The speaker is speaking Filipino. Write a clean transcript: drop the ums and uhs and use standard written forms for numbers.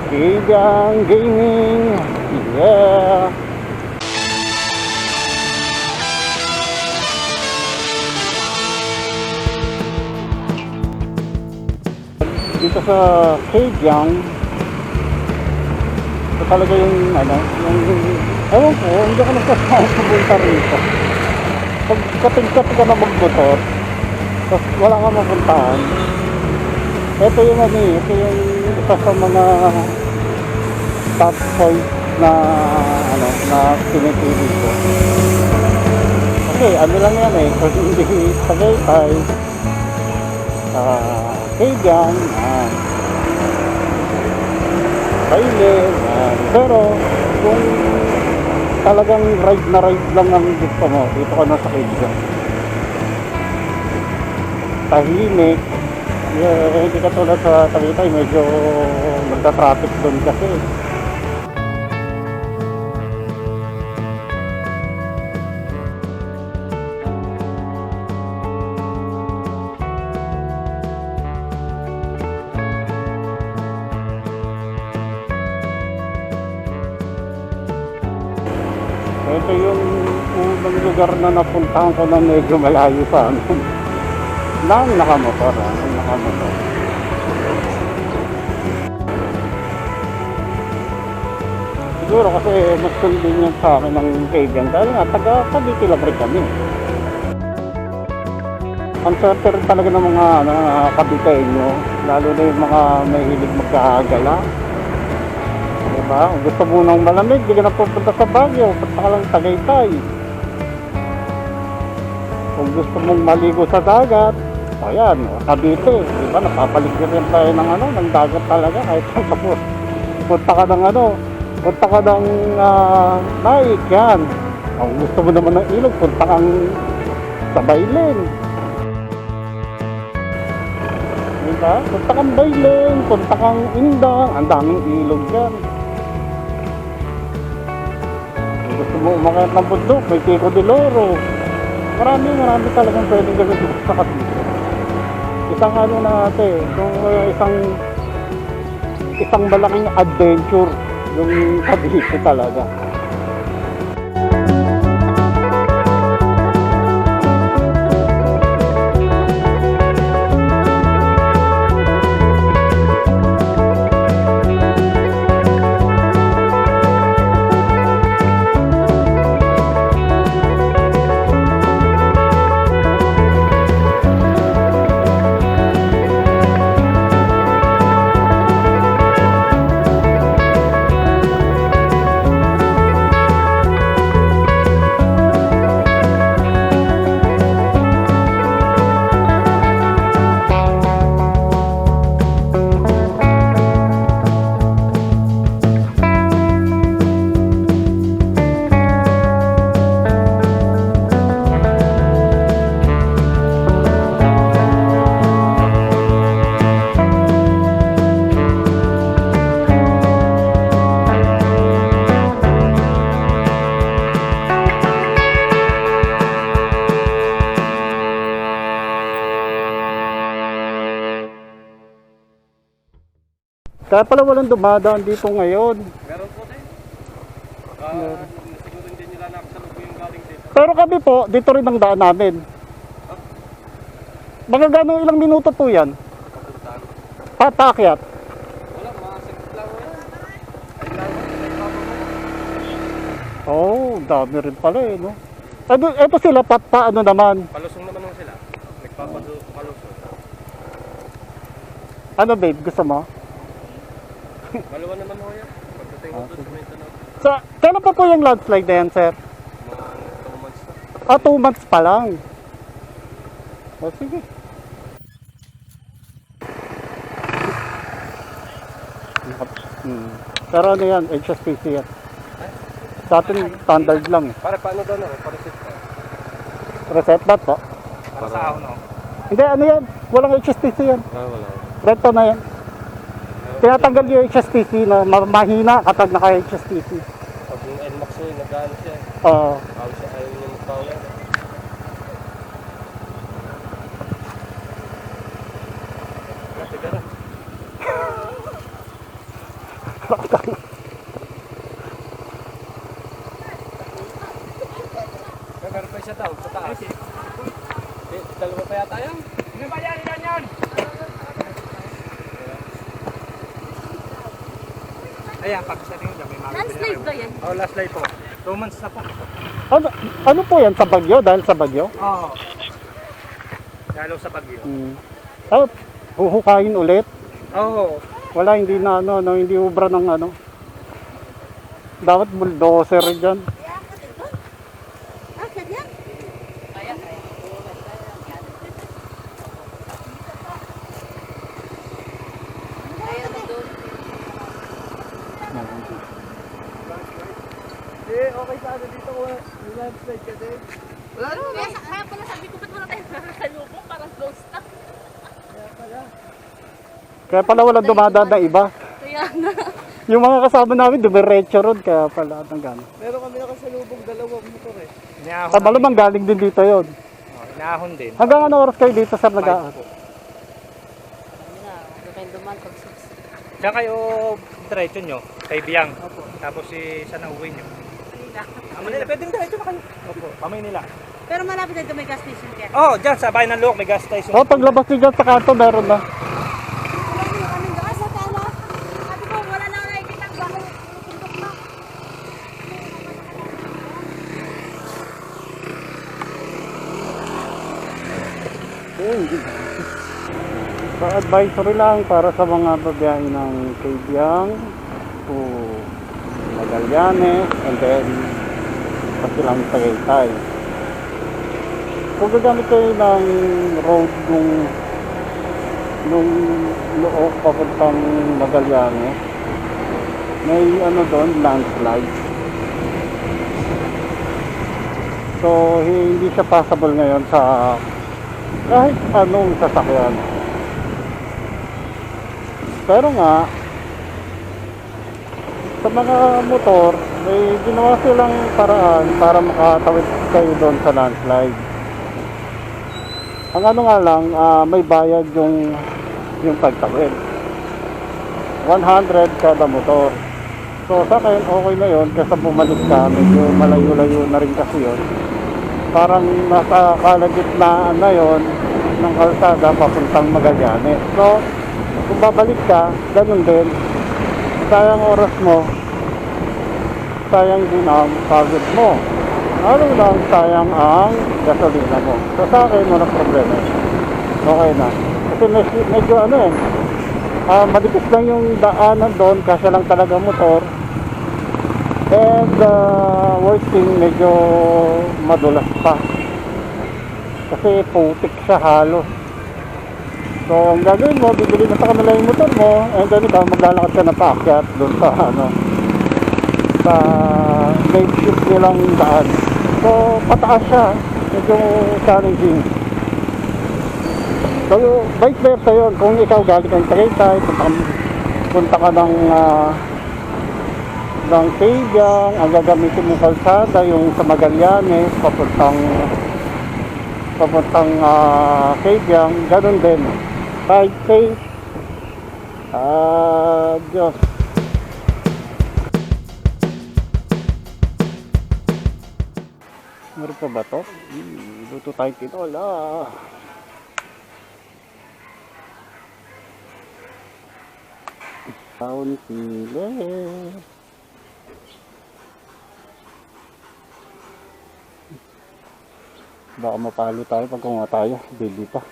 Kaigang Gaming. Yeah. Dito sa Kaigang, ito talaga yung ewan ko, hindi ako nagsasapunta rito. Pag kating-kating ka na magmotor, tapos wala kang mapuntahan, ito yung ito yung isa sa mga top point na na pinipili ko. Kasi lang yan kung hindi Tagaytay, Kaigang, Baile, pero kung talagang ride na ride lang ang gusto mo, dito ka na sa Kaigang. Tahimik, hindi ka tulad sa Tagaytay, medyo nagta-traffic doon kasi. Ito yung unang lugar na napuntahan ko na medyo malayo sa amin. Nang nakamotor. Siguro kasi mas convenient sa akin ng Kaigang dahil nga taga Cavite lang rin kami. Ang swerte rin talaga ng mga Caviteño, lalo na yung mga mahilig magkagala. Diba? Kung gusto mo ng malamig, di ka na pupunta sa Baguio, punta ka lang Tagaytay. Kung gusto mong maligo sa dagat, ayan, Cavite, diba? Napapaligyan rin tayo ng dagat talaga kahit saan ka po. Punta ka ng Naik, yan. Kung gusto mo naman ng ilog, punta kang sa Bailen. Diba? Punta kang Bailen, punta kang Indang, ang daming ilog yan. Gusto mo umakyat ng bundok, may Pico de Loro. Marami talagang pwedeng gawin dito sa Cavite. Isang isang malaking adventure yung Cavite talaga. Kaya pala walang dumadaan dito ngayon. Meron po din. Siguro hindi nila nakasalubo yung galing dito. Pero kami po, dito rin ang daan namin. Mga gano'ng ilang minuto po yan? Papuntaan. Patakyat. Wala, mga sakit lang yan. Ay lang, ay papa mo. Oh, dami rin pala no? Ito sila paano naman? Palusong naman sila. Nagpapalusong. Ano babe, gusto mo? Maluwan naman ho yan. Pagdating ko doon sa may tanong. So, kailan pa po yung landslide na yan, sir? Mga 2 months na. 2 months pa lang. O, sige. Pero ano yan, HSPC yan. Sa atin, standard lang. Para paano daw na? Para-set pa. Reset ba po? Para sa ahon, no? Hindi, ano yan? Walang HSPC yan. Wala. Reto na yan. Tinatanggal yung HSPC na mahina kapag naka-HSPC. Pag yung NMAX yun, nag-ano siya. Oo. Ayaw niya magpawalan. Meron pa siya daw, sa taas. Dalawa pa yata yan. Ano ba yan? Ilan yan? Ayan, pagsating dyan, may mga Landslide ba yan? Oh, last live po. 2 months na po. Ano po yan? Sa bagyo? Dahil sa bagyo? Oo. Lalo sa Baguio. Huhukayin ulit? Oo. Wala, hindi na hindi ubra ng ano. Dapat bulldozer dyan. Ah, kanya? Okay sana dito ko. Landslide ka din. Wala naman. Kaya pala sabi ko, ba't wala tayong nakasalubong? Parang close na. Kaya pala walang dumadaan na iba. Kaya na. Yung mga kasama namin, dumiretso road, kaya pala ng gano'n. Meron kami nakasalubong dalawang motor eh. Sa malamang galing din dito yon. Inaahon din. Hanggang ano oras kayo dito sa nagaan? Ano na, huwag kayong duman pag 6. Diyan kayo diretso nyo, kay Biang. Opo. Tapos si saan na uwi nyo? Manila. Pwedeng diretso na kayo. Opo. Kamay nila. Pero malapit na ito may gas station kaya. Oh, dyan sa bayan ng Luwak, may gas station. O, paglabas nyo dyan sa kanto, meron na. Wala na kaming gas at ano? Sabi ko, wala na nakikita ang bahay. Tundok na. Advisory lang para sa mga babiyahe ng Kabyang to Magallanes and then pasilang Tagaytay. Kung gagamit kayo ng road nung loob papuntang Magallanes, may ano doon, landslide. So hindi siya passable ngayon sa kahit anong sasakyan. Pero nga, sa mga motor, may ginawa silang paraan para makatawid kayo doon sa landslide. Ang ano nga lang, may bayad yung pagtawid. 100 kada motor. So sa akin, okay na yun kasi bumalik ka, medyo malayo-layo na rin kasi yun. Parang nasa kalagitnaan na yun ng kalsada papuntang Magallanes. So kung babalik ka, ganun din. Sayang oras mo, sayang din ang pagod mo. Ano lang, sayang ang gasolina mo. So sa akin, walang problema. Okay na. Kasi medyo ano madikit lang yung daanan doon kasi lang talaga motor. And worst thing, medyo madulas pa. Kasi putik siya halos. So, ang gagawin mo, bibili na sa kanila yung motor mo, and then ikaw maglalakad ka na paakyat doon sa sa makeshift nilang daan. So, pataas siya, medyo challenging. So, vice versa yun, kung ikaw galing kang Tagaytay, punta ka ng Kabyang, ang gagamitin mo kalsada, yung sa Magallanes, papuntang Kabyang, ganun din. Ride safe. Adios. Meron pa ba to? Luto tayo tinola. Taon sile. Baka mapalo tayo pag kumuha tayo. Bili pa.